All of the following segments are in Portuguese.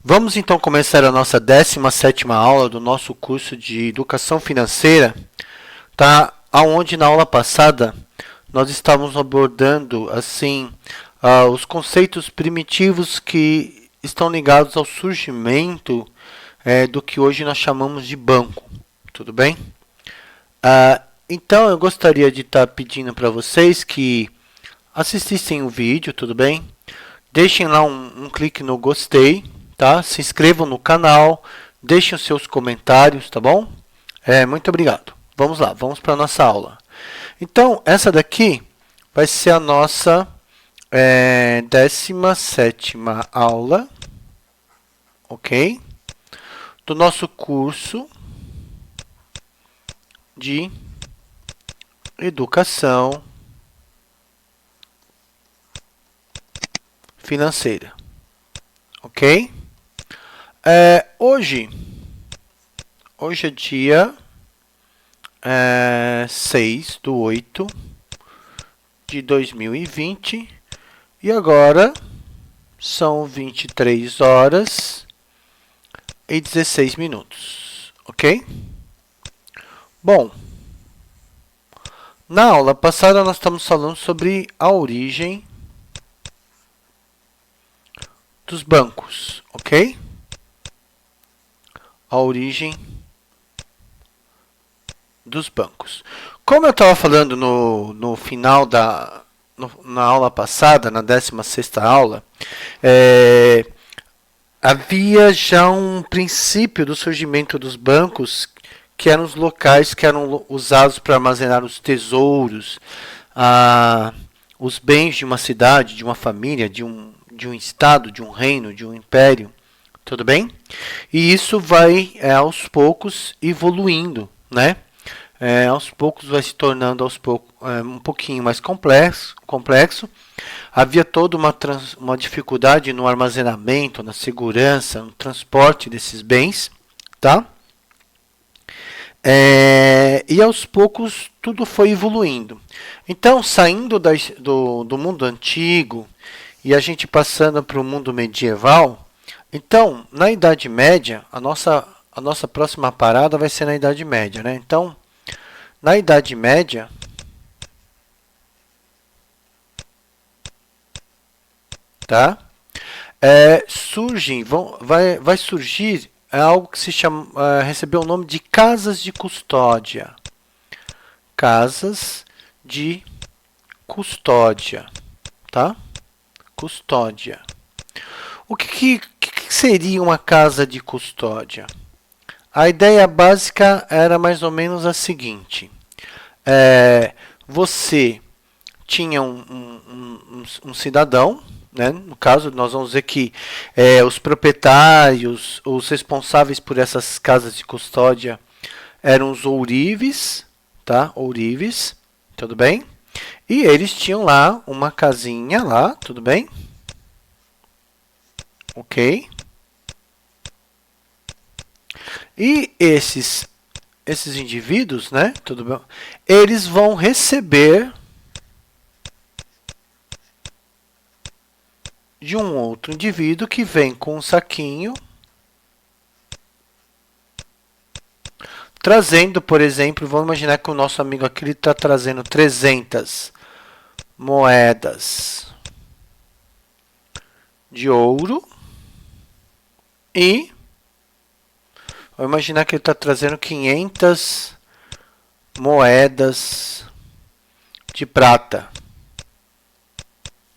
Vamos então começar a nossa 17ª aula do nosso curso de Educação Financeira, tá? Aonde na aula passada nós estávamos abordando assim os conceitos primitivos que estão ligados ao surgimento do que hoje nós chamamos de banco, tudo bem? Então eu gostaria de estar pedindo para vocês que assistissem o vídeo, tudo bem? Deixem lá um clique no gostei, tá? Se inscrevam no canal, deixem os seus comentários, tá bom? Muito obrigado. Vamos lá, vamos para a nossa aula. Então, essa daqui vai ser a nossa 17ª aula, ok? Do nosso curso de Educação Financeira, ok? Hoje é dia 6/8/2020 e agora são 23h16, ok? Bom, na aula passada nós estamos falando sobre a origem dos bancos, ok? A origem dos bancos. Como eu estava falando no final na aula passada, na 16ª aula, havia já um princípio do surgimento dos bancos, que eram os locais que eram usados para armazenar os tesouros, os bens de uma cidade, de uma família, de um estado, de um reino, de um império, tudo bem? E isso vai aos poucos evoluindo, né? Aos poucos vai se tornando um pouquinho mais complexo. Havia toda uma dificuldade no armazenamento, na segurança, no transporte desses bens, tá? E aos poucos tudo foi evoluindo. Então, saindo do mundo antigo e a gente passando para o mundo medieval, então, na Idade Média, a nossa próxima parada vai ser na Idade Média, né? Então, na Idade Média, tá? Vai surgir algo que se chama, recebeu o nome de casas de custódia. Casas de custódia, tá? Custódia. O que seria uma casa de custódia? A ideia básica era mais ou menos a seguinte. Você tinha um cidadão, né? No caso, nós vamos dizer que os proprietários, os responsáveis por essas casas de custódia eram os ourives, tá? Ourives, tudo bem? E eles tinham lá uma casinha lá, tudo bem? Ok? E esses indivíduos, né? Tudo bem? Eles vão receber de um outro indivíduo que vem com um saquinho, trazendo, por exemplo, vamos imaginar que o nosso amigo aqui está trazendo 300 moedas de ouro e vamos imaginar que ele está trazendo 500 moedas de prata,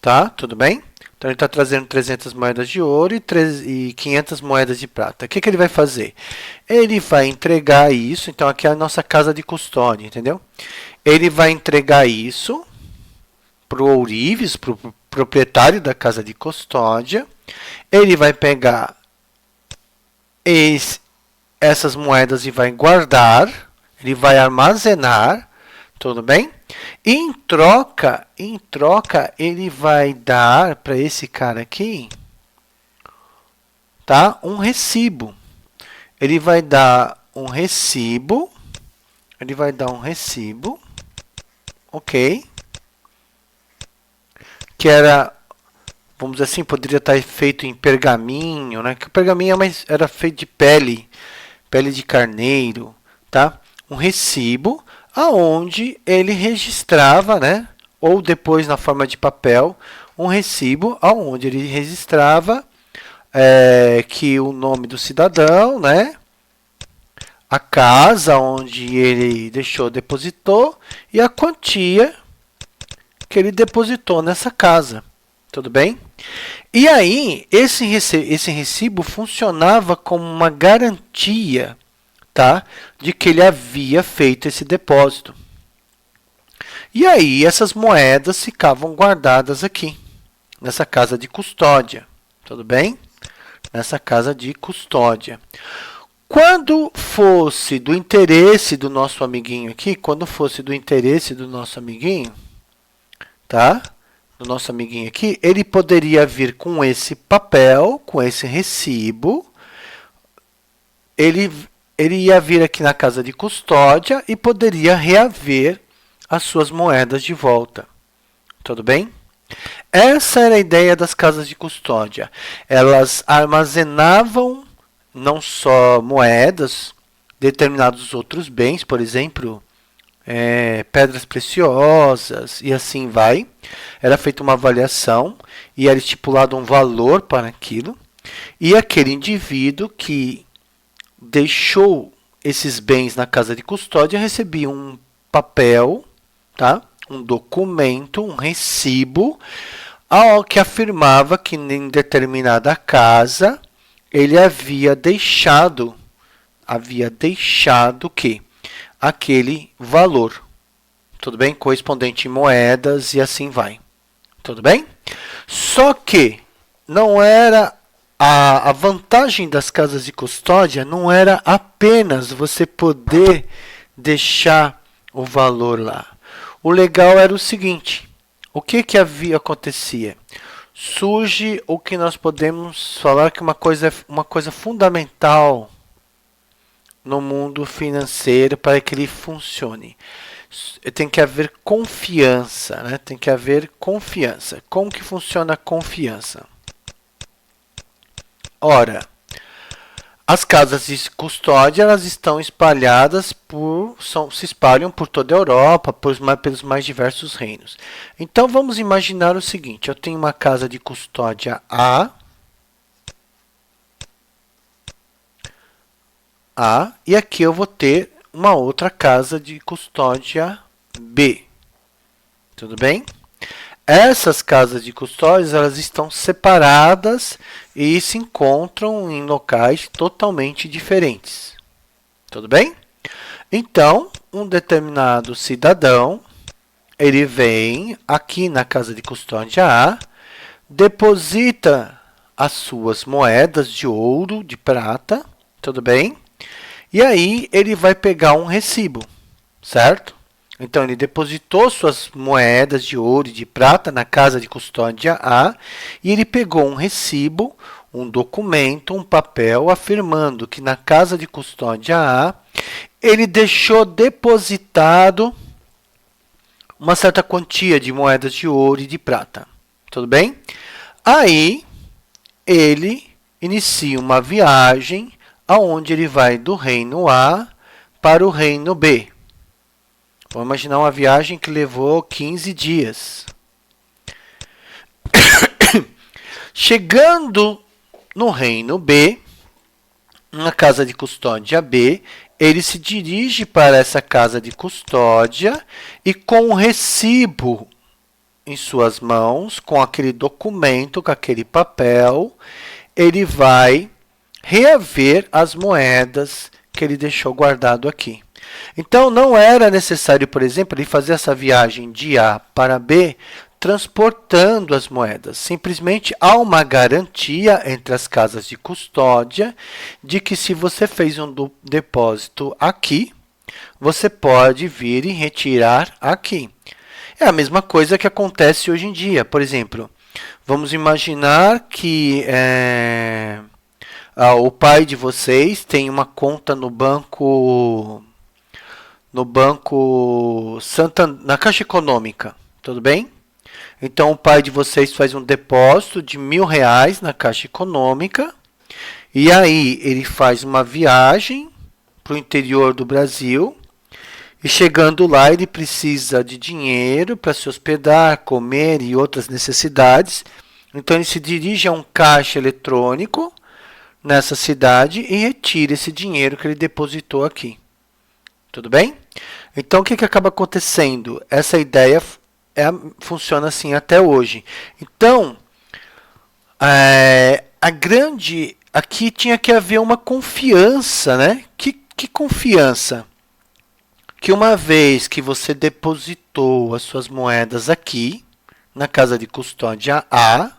tá? Tudo bem? Então, ele está trazendo 300 moedas de ouro e 500 moedas de prata. O que ele vai fazer? Ele vai entregar isso. Então, aqui é a nossa casa de custódia, entendeu? Ele vai entregar isso para o ourives, para o proprietário da casa de custódia. Ele vai pegar essas moedas e vai guardar. Ele vai armazenar. Tudo bem? E em troca, ele vai dar para esse cara aqui, tá? Um recibo. Ele vai dar um recibo. Ok? Que era, vamos dizer assim, poderia estar feito em pergaminho, né? Que o pergaminho era feito de pele de carneiro, tá? Um recibo aonde ele registrava, né? Ou depois na forma de papel, um recibo aonde ele registrava que o nome do cidadão, né? A casa onde ele depositou e a quantia que ele depositou nessa casa. Tudo bem? E aí, esse recibo funcionava como uma garantia, tá, de que ele havia feito esse depósito. E aí, essas moedas ficavam guardadas aqui, nessa casa de custódia. Tudo bem? Nessa casa de custódia. Quando fosse do interesse do nosso amiguinho aqui, tá? Do nosso amiguinho aqui, ele poderia vir com esse papel, com esse recibo. Ele ia vir aqui na casa de custódia e poderia reaver as suas moedas de volta. Tudo bem? Essa era a ideia das casas de custódia. Elas armazenavam não só moedas, determinados outros bens, por exemplo, pedras preciosas e assim vai. Era feita uma avaliação e era estipulado um valor para aquilo. E aquele indivíduo que deixou esses bens na casa de custódia recebia um papel, tá? Um documento, um recibo, que afirmava que em determinada casa ele havia deixado que aquele valor, tudo bem? Correspondente em moedas e assim vai. Tudo bem? Só que não era a vantagem das casas de custódia não era apenas você poder deixar o valor lá. O legal era o seguinte, o que acontecia? Surge o que nós podemos falar que uma coisa fundamental no mundo financeiro para que ele funcione. Tem que haver confiança, né? Tem que haver confiança. Como que funciona a confiança? Ora, as casas de custódia elas estão espalhadas se espalham por toda a Europa, pelos mais diversos reinos. Então vamos imaginar o seguinte: eu tenho uma casa de custódia A, e aqui eu vou ter uma outra casa de custódia B. Tudo bem? Essas casas de custódia elas estão separadas e se encontram em locais totalmente diferentes. Tudo bem? Então, um determinado cidadão, ele vem aqui na casa de custódia A, deposita as suas moedas de ouro, de prata, tudo bem? E aí ele vai pegar um recibo, certo? Então, ele depositou suas moedas de ouro e de prata na casa de custódia A e ele pegou um recibo, um documento, um papel afirmando que na casa de custódia A ele deixou depositado uma certa quantia de moedas de ouro e de prata. Tudo bem? Aí, ele inicia uma viagem aonde ele vai do reino A para o reino B. Vamos imaginar uma viagem que levou 15 dias. Chegando no reino B, na casa de custódia B, ele se dirige para essa casa de custódia e com o recibo em suas mãos, com aquele documento, com aquele papel, ele vai reaver as moedas que ele deixou guardado aqui. Então, não era necessário, por exemplo, ele fazer essa viagem de A para B transportando as moedas. Simplesmente há uma garantia entre as casas de custódia de que se você fez um depósito aqui, você pode vir e retirar aqui. É a mesma coisa que acontece hoje em dia. Por exemplo, vamos imaginar que o pai de vocês tem uma conta no banco na Caixa Econômica, tudo bem? Então, o pai de vocês faz um depósito de R$ 1.000 na Caixa Econômica. E aí, ele faz uma viagem para o interior do Brasil. E chegando lá, ele precisa de dinheiro para se hospedar, comer e outras necessidades. Então, ele se dirige a um caixa eletrônico nessa cidade e retira esse dinheiro que ele depositou aqui. Tudo bem? Então, o que acaba acontecendo? Essa ideia funciona assim até hoje. Então, aqui tinha que haver uma confiança, né? Que confiança? Que uma vez que você depositou as suas moedas aqui, na casa de custódia A,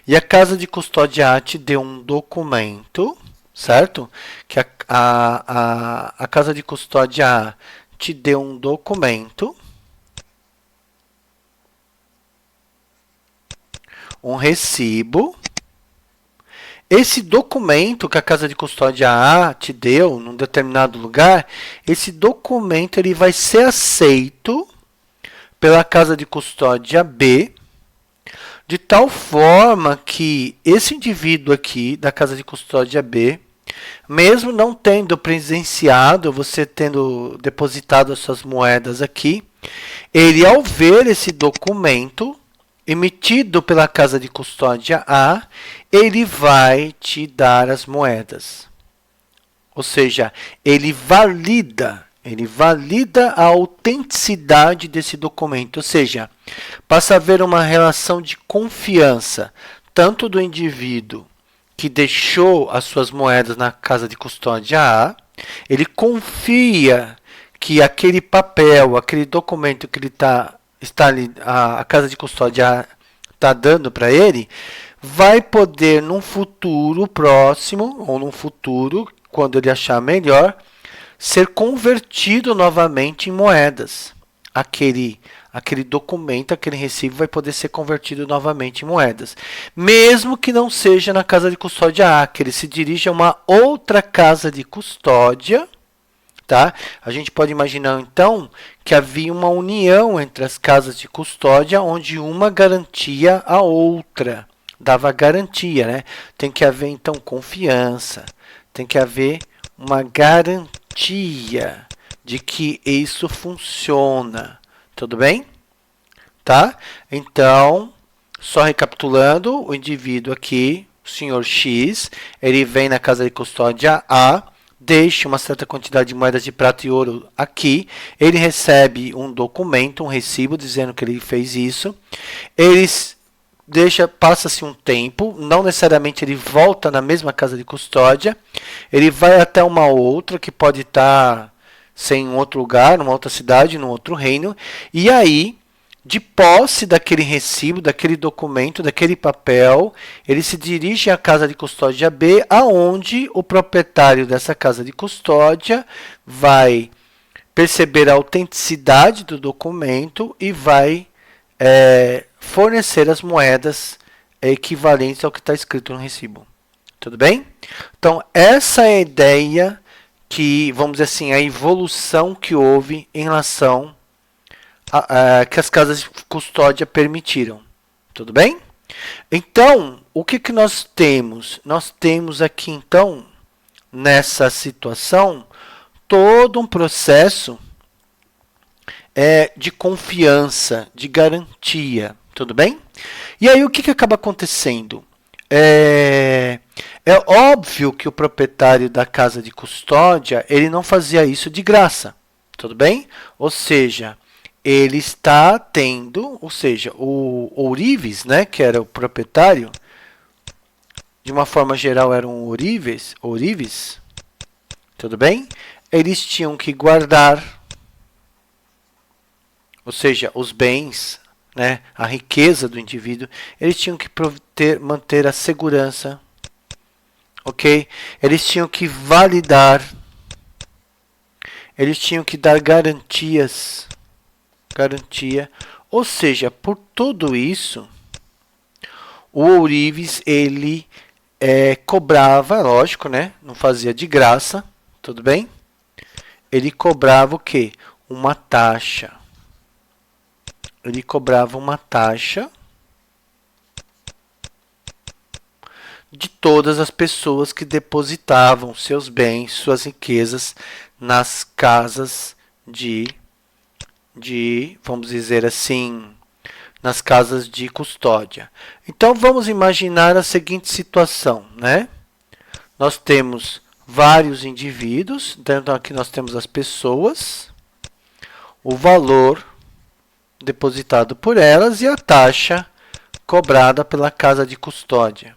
e a casa de custódia A te deu um documento, certo? Que a casa de custódia A te deu um documento, um recibo. Esse documento que a casa de custódia A te deu num determinado lugar, esse documento ele vai ser aceito pela casa de custódia B, de tal forma que esse indivíduo aqui da casa de custódia B, mesmo não tendo presenciado, você tendo depositado as suas moedas aqui, ele ao ver esse documento emitido pela casa de custódia A, ele vai te dar as moedas. Ou seja, ele valida a autenticidade desse documento. Ou seja, passa a haver uma relação de confiança, tanto do indivíduo que deixou as suas moedas na casa de custódia A, ele confia que aquele papel, aquele documento que ele está ali, a casa de custódia está dando para ele, vai poder num futuro próximo, ou num futuro, quando ele achar melhor, ser convertido novamente em moedas. Aquele documento, aquele recibo vai poder ser convertido novamente em moedas. Mesmo que não seja na casa de custódia A, que ele se dirige a uma outra casa de custódia. Tá? A gente pode imaginar, então, que havia uma união entre as casas de custódia, onde uma garantia a outra, dava garantia, né? Tem que haver, então, confiança, tem que haver uma garantia de que isso funciona, tudo bem? Tá? Então, só recapitulando, o indivíduo aqui, o senhor X, ele vem na casa de custódia A, deixa uma certa quantidade de moedas de prata e ouro aqui, ele recebe um documento, um recibo, dizendo que ele fez isso, passa-se um tempo, não necessariamente ele volta na mesma casa de custódia, ele vai até uma outra, que pode estar em outro lugar, numa outra cidade, num outro reino, e aí, de posse daquele recibo, daquele documento, daquele papel, ele se dirige à casa de custódia B, aonde o proprietário dessa casa de custódia vai perceber a autenticidade do documento e vai fornecer as moedas equivalentes ao que está escrito no recibo. Tudo bem? Então, essa é a ideia que, vamos dizer assim, a evolução que houve em relação que as casas de custódia permitiram. Tudo bem? Então, o que nós temos? Nós temos aqui, então, nessa situação, todo um processo de confiança, de garantia. Tudo bem? E aí, o que acaba acontecendo? É óbvio que o proprietário da casa de custódia, ele não fazia isso de graça. Tudo bem? Ou seja, ele está tendo, ou seja, o ourives, né, que era o proprietário, de uma forma geral eram ourives, tudo bem? Eles tinham que guardar, ou seja, os bens, né, a riqueza do indivíduo, eles tinham que manter a segurança, ok? Eles tinham que validar, eles tinham que dar garantia, ou seja, por tudo isso, o ourives, ele cobrava, lógico, né? Não fazia de graça, tudo bem? Ele cobrava o quê? Uma taxa. ele cobrava uma taxa de todas as pessoas que depositavam seus bens, suas riquezas nas casas vamos dizer assim, nas casas de custódia. Então, vamos imaginar a seguinte situação, né? Nós temos vários indivíduos, então aqui nós temos as pessoas, o valor depositado por elas e a taxa cobrada pela casa de custódia.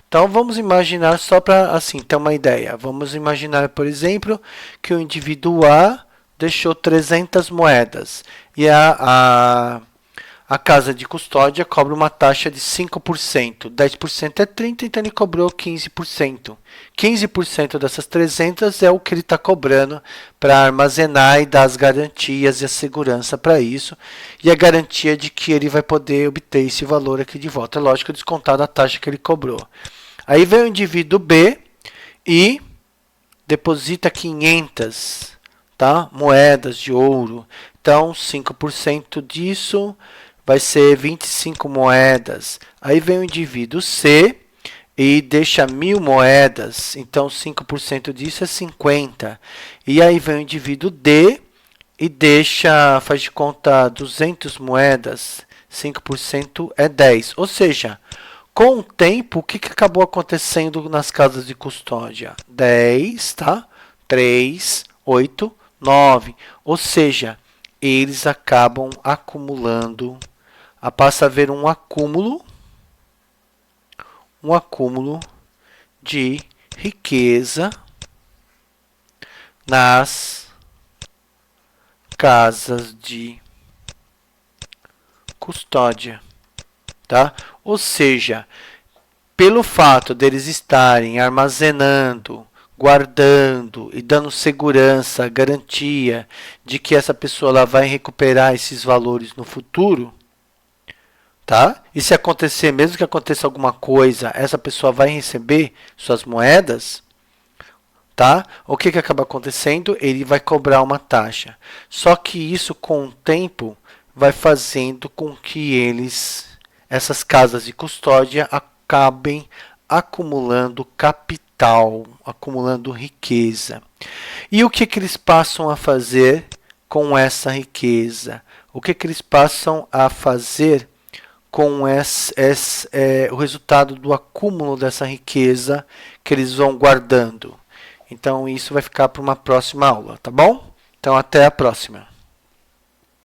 Então, vamos imaginar, só para assim, ter uma ideia, vamos imaginar, por exemplo, que o indivíduo A deixou 300 moedas e a casa de custódia cobra uma taxa de 5%. 10% é 30%, então ele cobrou 15%. 15% dessas 300 é o que ele está cobrando para armazenar e dar as garantias e a segurança para isso. E a garantia de que ele vai poder obter esse valor aqui de volta. É lógico, descontado a taxa que ele cobrou. Aí vem o indivíduo B e deposita 500 moedas de ouro. Então, 5% disso vai ser 25 moedas. Aí vem o indivíduo C e deixa 1000 moedas. Então, 5% disso é 50. E aí vem o indivíduo D e deixa, faz de conta, 200 moedas. 5% é 10. Ou seja, com o tempo, o que acabou acontecendo nas casas de custódia? 10, 3, 8, 9. Ou seja, eles acabam acumulando, passa a haver um acúmulo de riqueza nas casas de custódia, tá? Ou seja, pelo fato deles estarem armazenando, guardando e dando segurança, garantia de que essa pessoa lá vai recuperar esses valores no futuro, tá? E se acontecer, mesmo que aconteça alguma coisa, essa pessoa vai receber suas moedas, tá? O que acaba acontecendo? Ele vai cobrar uma taxa. Só que isso, com o tempo, vai fazendo com que essas casas de custódia acabem acumulando capital, acumulando riqueza. E o que eles passam a fazer com essa riqueza? O que eles passam a fazer com o resultado do acúmulo dessa riqueza que eles vão guardando? Então, isso vai ficar para uma próxima aula, tá bom? Então, até a próxima.